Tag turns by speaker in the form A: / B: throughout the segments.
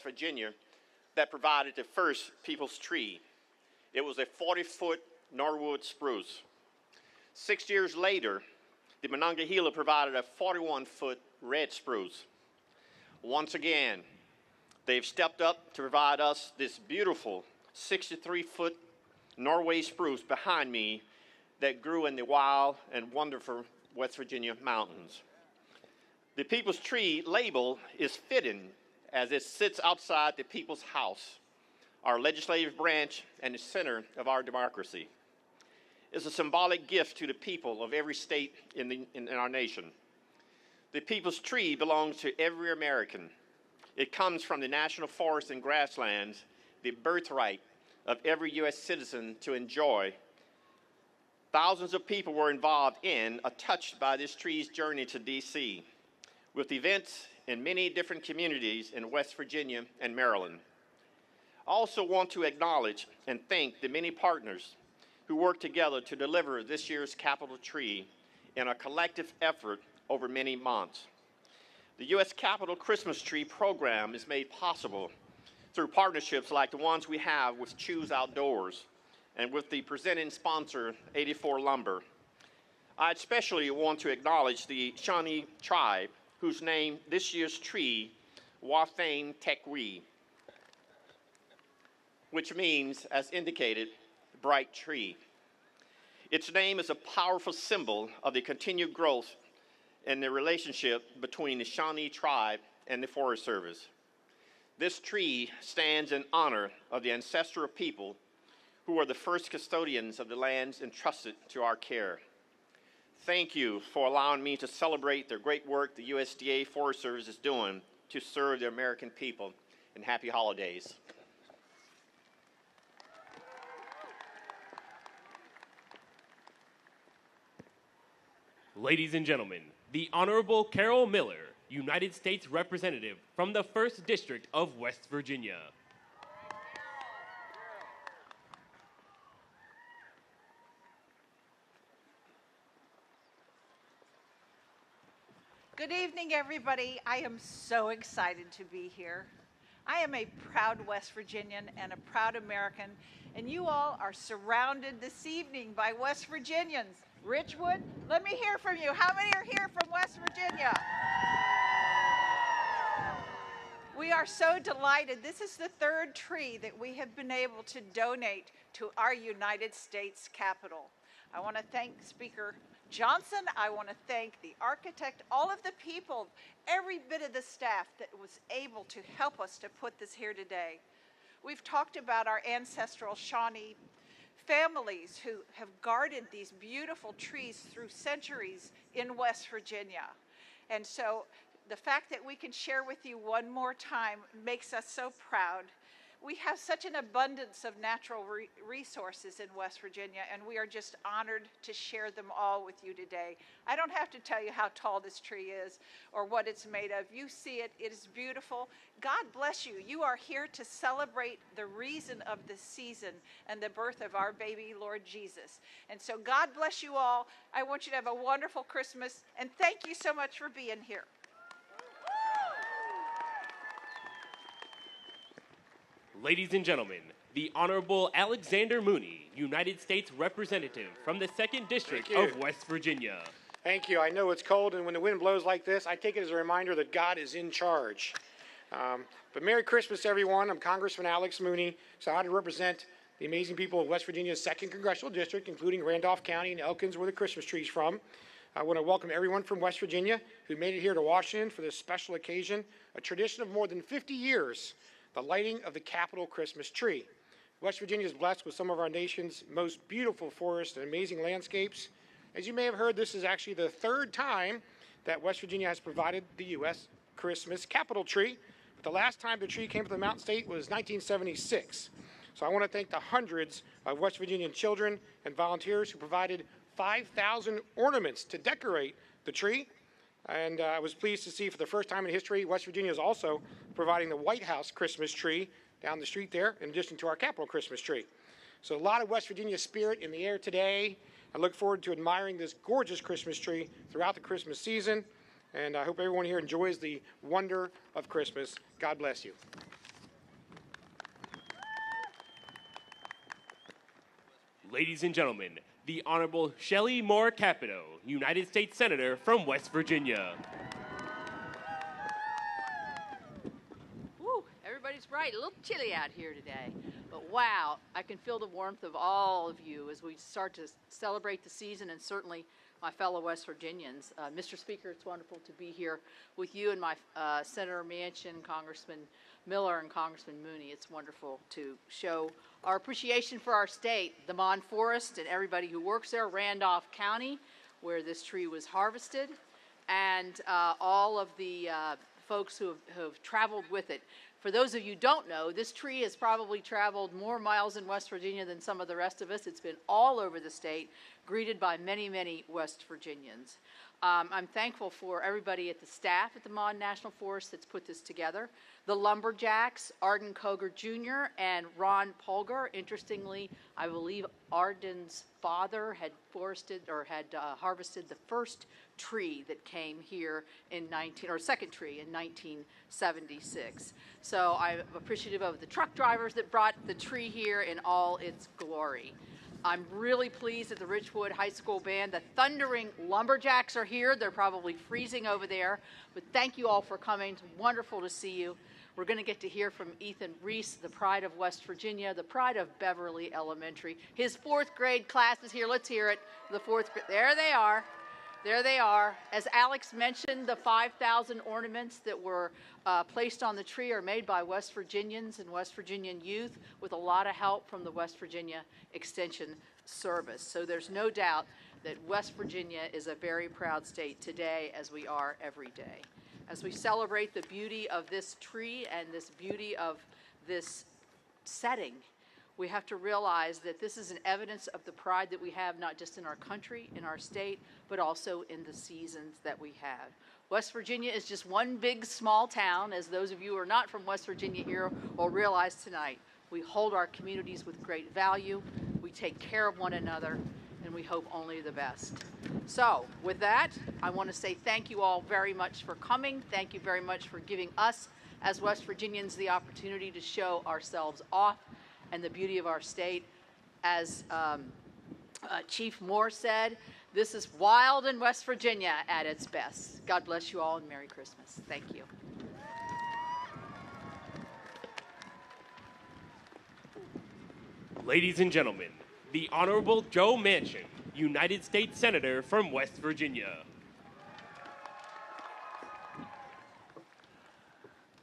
A: Virginia that provided the first people's tree. It was a 40-foot Norwood spruce. 6 years later, the Monongahela provided a 41-foot red spruce. Once again, they've stepped up to provide us this beautiful 63-foot Norway spruce behind me that grew in the wild and wonderful West Virginia mountains. The People's Tree label is fitting as it sits outside the People's House, our legislative branch and the center of our democracy. It's a symbolic gift to the people of every state in our nation. The People's Tree belongs to every American. It comes from the national forests and grasslands, the birthright of every U.S. citizen to enjoy. Thousands of people were involved in or touched by this tree's journey to D.C., with events in many different communities in West Virginia and Maryland. I also want to acknowledge and thank the many partners who worked together to deliver this year's Capitol tree in a collective effort over many months. The U.S. Capitol Christmas Tree program is made possible through partnerships like the ones we have with Choose Outdoors and with the presenting sponsor, 84 Lumber. I especially want to acknowledge the Shawnee tribe, whose name this year's tree, Wathane Tekwi, which means, as indicated, bright tree. Its name is a powerful symbol of the continued growth in the relationship between the Shawnee tribe and the Forest Service. This tree stands in honor of the ancestral people who are the first custodians of the lands entrusted to our care. Thank you for allowing me to celebrate the great work the USDA Forest Service is doing to serve the American people, and happy holidays.
B: Ladies and gentlemen, the Honorable Carol Miller, United States Representative from the 1st District of West Virginia.
C: Good evening, everybody. I am so excited to be here. I am a proud West Virginian and a proud American, and you all are surrounded this evening by West Virginians. Richwood, let me hear from you. How many are here from West Virginia? We are so delighted. This is the third tree that we have been able to donate to our United States Capitol. I want to thank Speaker Johnson. I want to thank the architect, all of the people, every bit of the staff that was able to help us to put this here today. We've talked about our ancestral Shawnee families who have guarded these beautiful trees through centuries in West Virginia. And so the fact that we can share with you one more time makes us so proud. We have such an abundance of natural resources in West Virginia, and we are just honored to share them all with you today. I don't have to tell you how tall this tree is or what it's made of. You see it, it is beautiful. God bless you. You are here to celebrate the reason of the season and the birth of our baby, Lord Jesus. And so God bless you all. I want you to have a wonderful Christmas, and thank you so much for being here.
B: Ladies and gentlemen, the Honorable Alexander Mooney, United States Representative from the 2nd District of West Virginia.
D: Thank you. I know it's cold, and when the wind blows like this, I take it as a reminder that God is in charge. But Merry Christmas, everyone. I'm Congressman Alex Mooney, so I to represent the amazing people of West Virginia's 2nd Congressional District, including Randolph County and Elkins, where the Christmas tree's from. I want to welcome everyone from West Virginia who made it here to Washington for this special occasion, a tradition of more than 50 years, the lighting of the Capitol Christmas tree. West Virginia is blessed with some of our nation's most beautiful forests and amazing landscapes. As you may have heard, this is actually the 3rd time that West Virginia has provided the U.S. Christmas Capitol tree. But the last time the tree came to the Mountain State was 1976. So I want to thank the hundreds of West Virginian children and volunteers who provided 5,000 ornaments to decorate the tree. And I was pleased to see for the first time in history, West Virginia is also providing the White House Christmas tree down the street there, in addition to our Capitol Christmas tree. So a lot of West Virginia spirit in the air today. I look forward to admiring this gorgeous Christmas tree throughout the Christmas season. And I hope everyone here enjoys the wonder of Christmas. God bless you.
B: Ladies and gentlemen, the Honorable Shelley Moore Capito, United States Senator from West Virginia.
E: Woo, everybody's bright. A little chilly out here today. But wow, I can feel the warmth of all of you as we start to celebrate the season, and certainly my fellow West Virginians. Mr. Speaker, it's wonderful to be here with you and my Senator Manchin, Congressman Miller, and Congressman Mooney. It's wonderful to show our appreciation for our state, the Mon Forest, and everybody who works there, Randolph County, where this tree was harvested, and all of the folks who have traveled with it. For those of you who don't know, this tree has probably traveled more miles in West Virginia than some of the rest of us. It's been all over the state, greeted by many, many West Virginians. I'm thankful for everybody at the staff at the Mon National Forest that's put this together. The lumberjacks, Arden Koger Jr. and Ron Polgar. Interestingly, I believe Arden's father had harvested the first tree that came here in second tree in 1976. So I'm appreciative of the truck drivers that brought the tree here in all its glory. I'm really pleased that the Ridgewood High School Band, the Thundering Lumberjacks, are here. They're probably freezing over there, but thank you all for coming. It's wonderful to see you. We're going to get to hear from Ethan Reese, the pride of West Virginia, the pride of Beverly Elementary. His fourth grade class is here. Let's hear it. The fourth grade. There they are. There they are. As Alex mentioned, the 5,000 ornaments that were placed on the tree are made by West Virginians and West Virginian youth with a lot of help from the West Virginia Extension Service. So there's no doubt that West Virginia is a very proud state today, as we are every day. As we celebrate the beauty of this tree and this beauty of this setting, we have to realize that this is an evidence of the pride that we have, not just in our country, in our state, but also in the seasons that we have. West Virginia is just one big small town, as those of you who are not from West Virginia here will realize tonight. We hold our communities with great value, we take care of one another, and we hope only the best. So with that, I want to say thank you all very much for coming. Thank you very much for giving us, as West Virginians, the opportunity to show ourselves off and the beauty of our state. As Chief Moore said, this is wild in West Virginia at its best. God bless you all and Merry Christmas. Thank you.
B: Ladies and gentlemen, the Honorable Joe Manchin, United States Senator from West Virginia.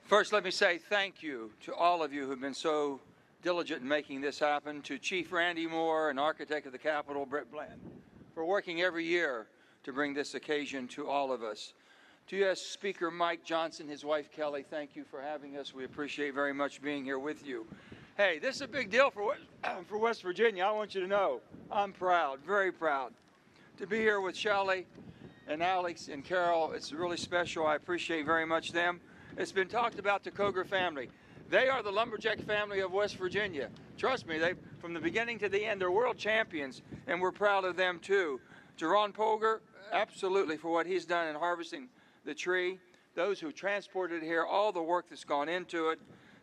F: First, let me say thank you to all of you who've been so diligent in making this happen, to Chief Randy Moore and Architect of the Capitol, Brett Bland, for working every year to bring this occasion to all of us. To U.S. Speaker Mike Johnson, his wife Kelly, thank you for having us. We appreciate very much being here with you. Hey, this is a big deal for West Virginia. I want you to know I'm proud, very proud, to be here with Shelley and Alex and Carol. It's really special. I appreciate very much them. It's been talked about the Koger family. They are the lumberjack family of West Virginia. Trust me, from the beginning to the end, they're world champions, and we're proud of them too. To Ron Polgar, absolutely, for what he's done in harvesting the tree. Those who transported it here, all the work that's gone into it.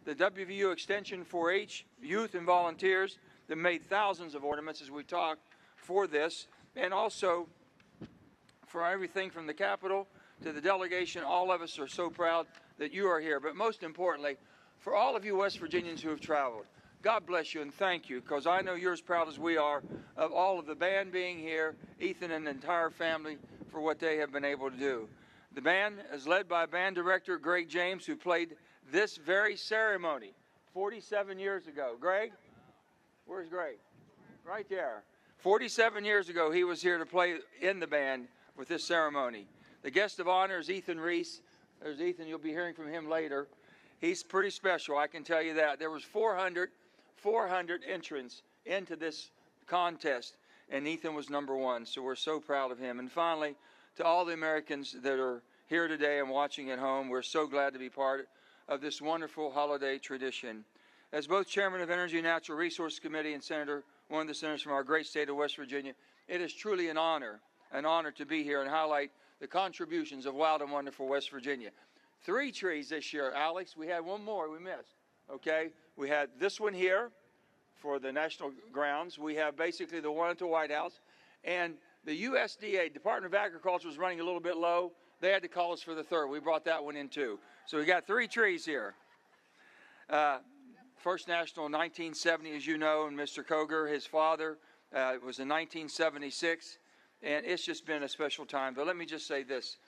F: The WVU Extension 4-H, youth and volunteers that made thousands of ornaments as we talk for this. And also for everything from the Capitol to the delegation, all of us are so proud that you are here. But most importantly, for all of you West Virginians who have traveled, God bless you and thank you, because I know you're as proud as we are of all of the band being here, Ethan and the entire family, for what they have been able to do. The band is led by band director Greg James, who played this very ceremony 47 years ago. Greg? Where's Greg? Right there. 47 years ago, he was here to play in the band with this ceremony. The guest of honor is Ethan Reese. There's Ethan. You'll be hearing from him later. He's pretty special, I can tell you that. There was 400 entrants into this contest, and Ethan was number one, so we're so proud of him. And finally, to all the Americans that are here today and watching at home, we're so glad to be part of this wonderful holiday tradition. As both Chairman of Energy and Natural Resources Committee and one of the senators from our great state of West Virginia, it is truly an honor to be here and highlight the contributions of wild and wonderful West Virginia. 3 trees this year, Alex. We had one more we missed, okay? We had this one here, for the national grounds. We have basically the one at the White House. And the USDA, Department of Agriculture, was running a little bit low. They had to call us for the third. We brought that one in too. So we got 3 trees here. First national in 1970, as you know, and Mr. Koger, his father, was in 1976. And it's just been a special time. But let me just say this.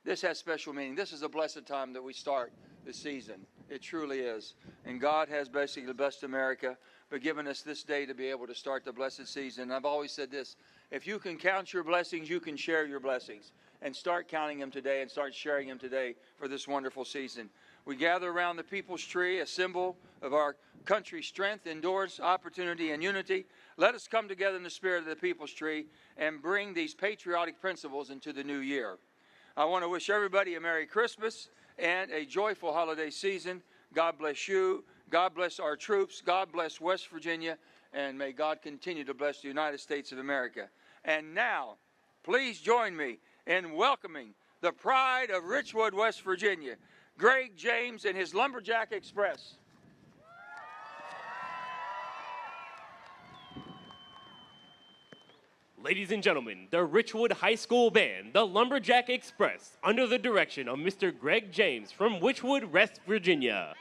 F: This has special meaning. This is a blessed time that we start the season. It truly is. And God has basically blessed America by giving us this day to be able to start the blessed season. I've always said this. If you can count your blessings, you can share your blessings. And start counting them today and start sharing them today for this wonderful season. We gather around the people's tree, a symbol of our country's strength, endurance, opportunity, and unity. Let us come together in the spirit of the people's tree and bring these patriotic principles into the new year. I want to wish everybody a Merry Christmas and a joyful holiday season. God bless you. God bless our troops. God bless West Virginia. And may God continue to bless the United States of America. And now, please join me in welcoming the pride of Richwood, West Virginia, Greg James and his Lumberjack Express.
B: Ladies and gentlemen, the Richwood High School Band, the Lumberjack Express, under the direction of Mr. Greg James from Richwood, West Virginia.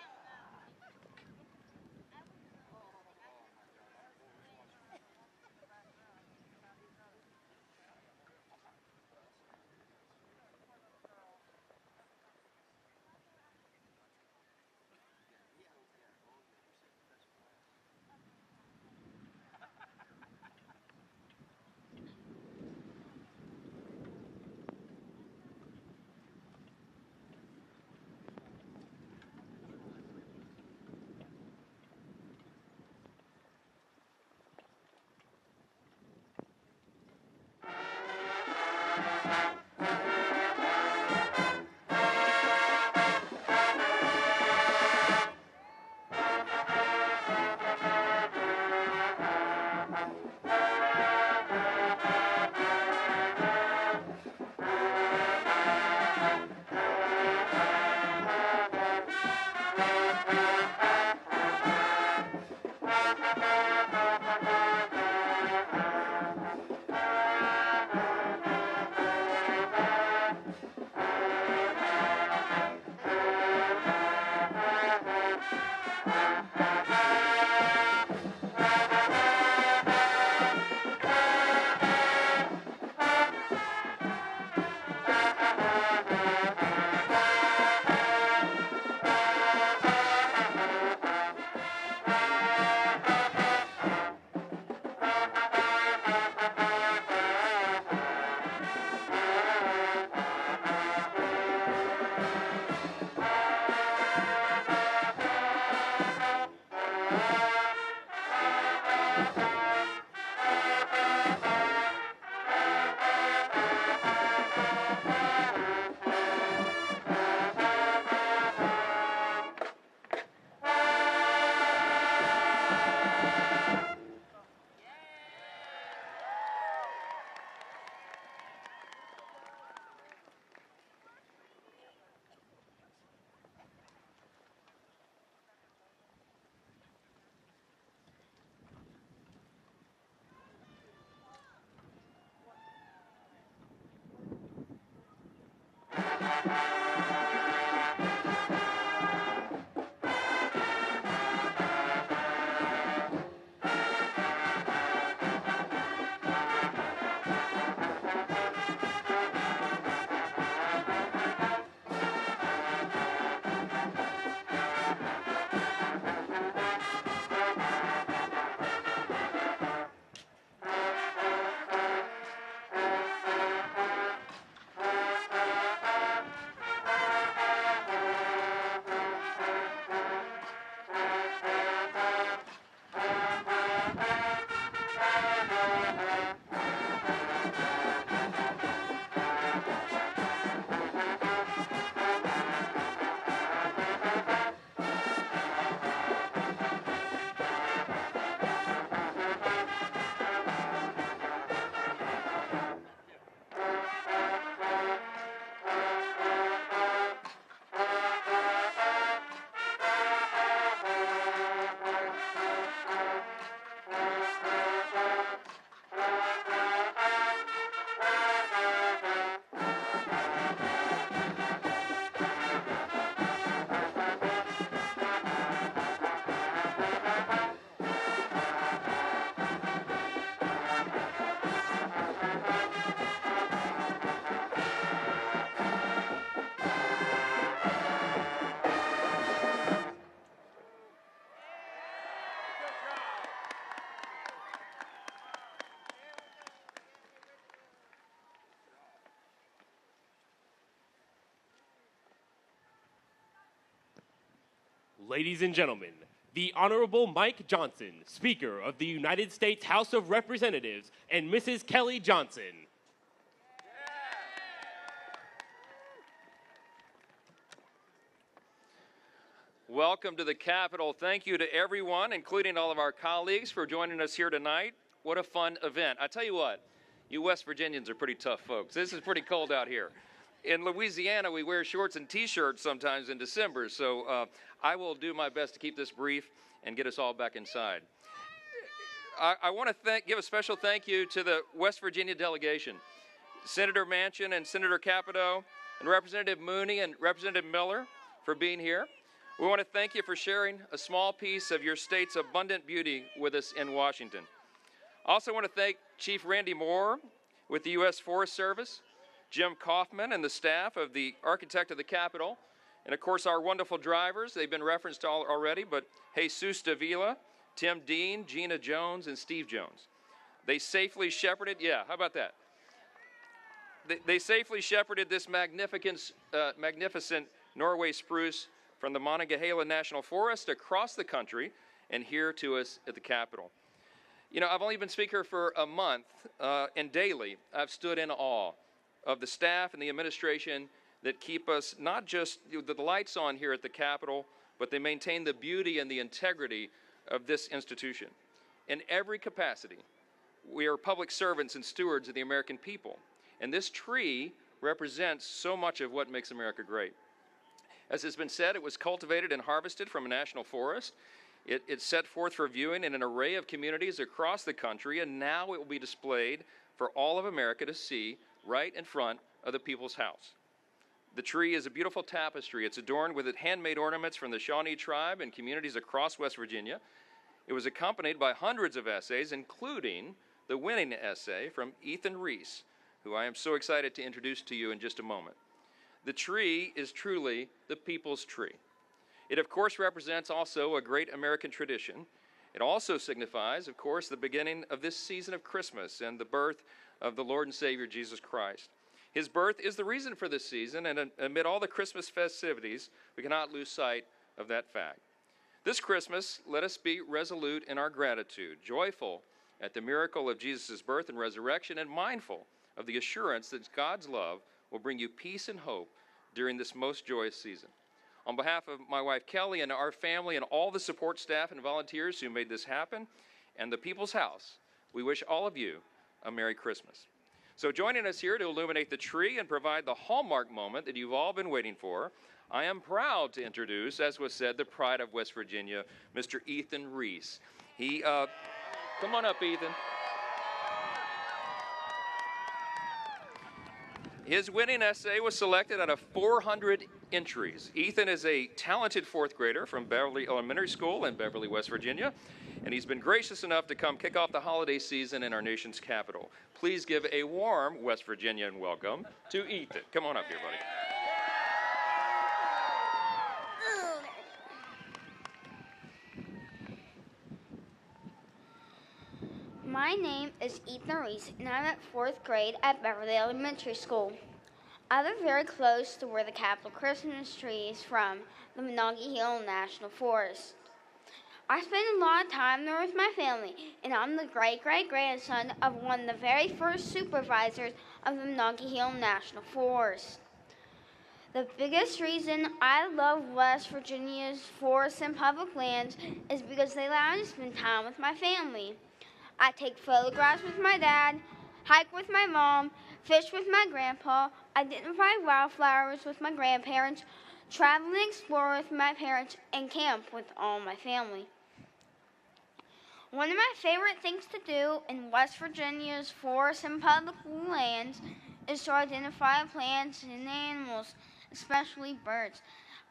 B: Ladies and gentlemen, the Honorable Mike Johnson, Speaker of the United States House of Representatives, and Mrs. Kelly Johnson.
G: Welcome to the Capitol. Thank you to everyone, including all of our colleagues, for joining us here tonight. What a fun event. I tell you what, you West Virginians are pretty tough folks. This is pretty cold out here. In Louisiana, we wear shorts and T-shirts sometimes in December, so I will do my best to keep this brief and get us all back inside. I want to give a special thank you to the West Virginia delegation, Senator Manchin and Senator Capito, and Representative Mooney and Representative Miller for being here. We want to thank you for sharing a small piece of your state's abundant beauty with us in Washington. I also want to thank Chief Randy Moore with the U.S. Forest Service, Jim Kaufman and the staff of the Architect of the Capitol, and of course our wonderful drivers. They've been referenced already, but Jesus Davila, Tim Dean, Gina Jones, and Steve Jones. They safely shepherded, how about that? They safely shepherded this magnificent Norway spruce from the Monongahela National Forest across the country and here to us at the Capitol. You know, I've only been Speaker for a month, and daily I've stood in awe of the staff and the administration that keep us not just the lights on here at the Capitol, but they maintain the beauty and the integrity of this institution. In every capacity, we are public servants and stewards of the American people, and this tree represents so much of what makes America great. As has been said, it was cultivated and harvested from a national forest. It's set forth for viewing in an array of communities across the country, and now it will be displayed for all of America to see right in front of the People's House. The tree is a beautiful tapestry. It's adorned with handmade ornaments from the Shawnee tribe and communities across West Virginia. It was accompanied by hundreds of essays, including the winning essay from Ethan Reese, who I am so excited to introduce to you in just a moment. The tree is truly the people's tree. It, of course, represents also a great American tradition. It also signifies, of course, the beginning of this season of Christmas and the birth of the Lord and Savior, Jesus Christ. His birth is the reason for this season, and amid all the Christmas festivities, we cannot lose sight of that fact. This Christmas, let us be resolute in our gratitude, joyful at the miracle of Jesus' birth and resurrection, and mindful of the assurance that God's love will bring you peace and hope during this most joyous season. On behalf of my wife Kelly and our family and all the support staff and volunteers who made this happen, and the People's House, we wish all of you a Merry Christmas. So joining us here to illuminate the tree and provide the hallmark moment that you've all been waiting for, I am proud to introduce, as was said, the pride of West Virginia, Mr. Ethan Reese. Come on up, Ethan. His winning essay was selected out of 400 entries. Ethan is a talented fourth grader from Beverly Elementary School in Beverly, West Virginia, and he's been gracious enough to come kick off the holiday season in our nation's capital. Please give a warm West Virginian welcome to Ethan. Come on up here, buddy.
H: My name is Ethan Reese, and I'm at 4th grade at Beverly Elementary School. I live very close to where the Capitol Christmas tree is from, the Monongahela National Forest. I spend a lot of time there with my family, and I'm the great-great-grandson of one of the very first supervisors of the Monongahela National Forest. The biggest reason I love West Virginia's forests and public lands is because they allow me to spend time with my family. I take photographs with my dad, hike with my mom, fish with my grandpa, identify wildflowers with my grandparents, travel and explore with my parents, and camp with all my family. One of my favorite things to do in West Virginia's forests and public lands is to identify plants and animals, especially birds.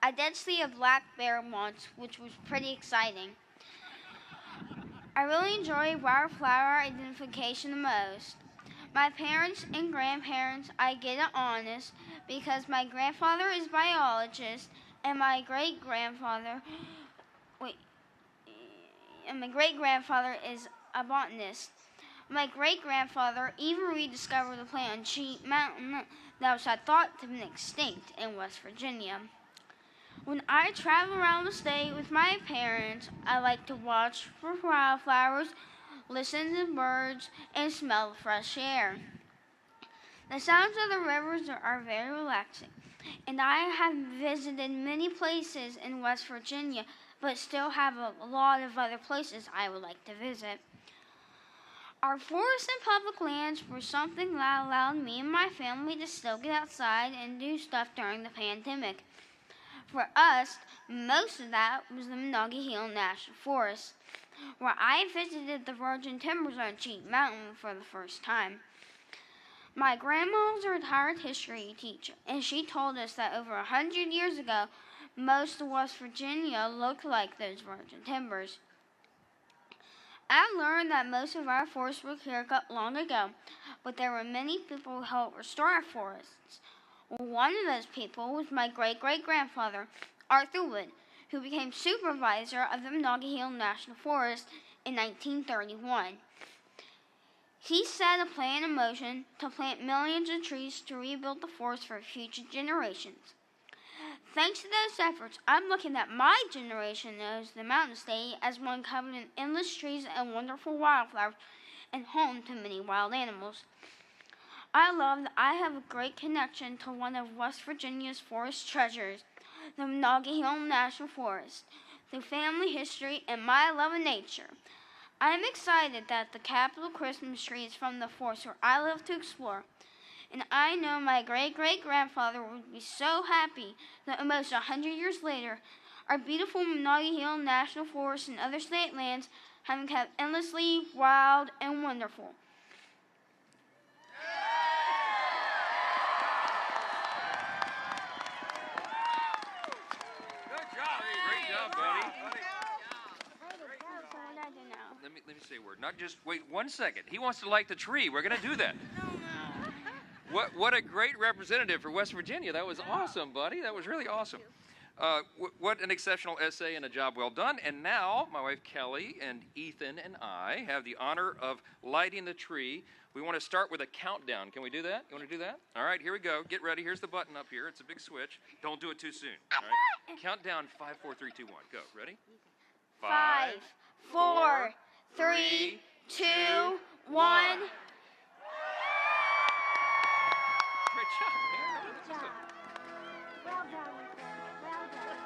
H: I did see a black bear once, which was pretty exciting. I really enjoy wildflower identification the most. My parents and grandparents, I get it honest because my grandfather is a biologist and my great-grandfather is a botanist. My great-grandfather even rediscovered the plant on Sheep Mountain that was thought to have been extinct in West Virginia. When I travel around the state with my parents, I like to watch for wildflowers, listen to birds, and smell the fresh air. The sounds of the rivers are very relaxing, and I have visited many places in West Virginia, but still have a lot of other places I would like to visit. Our forests and public lands were something that allowed me and my family to still get outside and do stuff during the pandemic. For us, most of that was the Monongahela Hill National Forest, where I visited the virgin timbers on Cheat Mountain for the first time. My grandma was a retired history teacher, and she told us that over 100 years ago, most of West Virginia looked like those virgin timbers. I learned that most of our forests were cleared cut long ago, but there were many people who helped restore our forests. One of those people was my great-great-grandfather, Arthur Wood, who became supervisor of the Monongahela Hill National Forest in 1931. He set a plan in motion to plant millions of trees to rebuild the forest for future generations. Thanks to those efforts, I'm looking at my generation knows the Mountain State as one covered in endless trees and wonderful wildflowers and home to many wild animals. I love that I have a great connection to one of West Virginia's forest treasures, the Monongahela Hill National Forest, through family history and my love of nature. I am excited that the Capitol Christmas tree is from the forest where I live to explore, and I know my great-great-grandfather would be so happy that almost 100 years later, our beautiful Monongahela Hill National Forest and other state lands have become endlessly wild and wonderful.
G: Let me say a word. Not just wait 1 second. He wants to light the tree. We're going to do that. What a great representative for West Virginia. That was awesome, buddy. That was really awesome. What an exceptional essay and a job well done. And now my wife Kelly and Ethan and I have the honor of lighting the tree. We want to start with a countdown. Can we do that? You want to do that? All right, here we go. Get ready. Here's the button up here. It's a big switch. Don't do it too soon. All right. Count down 5, 4, 3, 2, 1. Go. Ready?
H: 5, 4, 3, 2, 1.
G: Great job, man.
H: Good job. Well done, well done.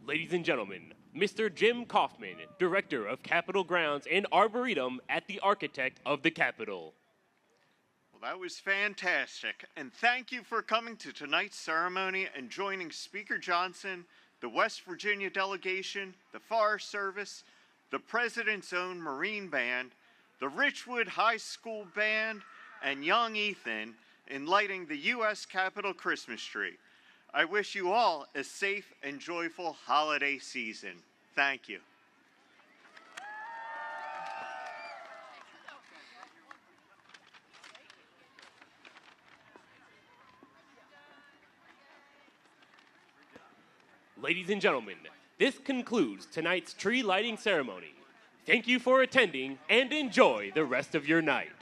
B: Ladies and gentlemen, Mr. Jim Kaufman, Director of Capitol Grounds and Arboretum at the Architect of the Capitol.
I: Well, that was fantastic, and thank you for coming to tonight's ceremony and joining Speaker Johnson, the West Virginia delegation, the Forest Service, the President's own Marine Band, the Richwood High School Band, and young Ethan in lighting the U.S. Capitol Christmas tree. I wish you all a safe and joyful holiday season. Thank you.
B: Ladies and gentlemen, this concludes tonight's tree lighting ceremony. Thank you for attending and enjoy the rest of your night.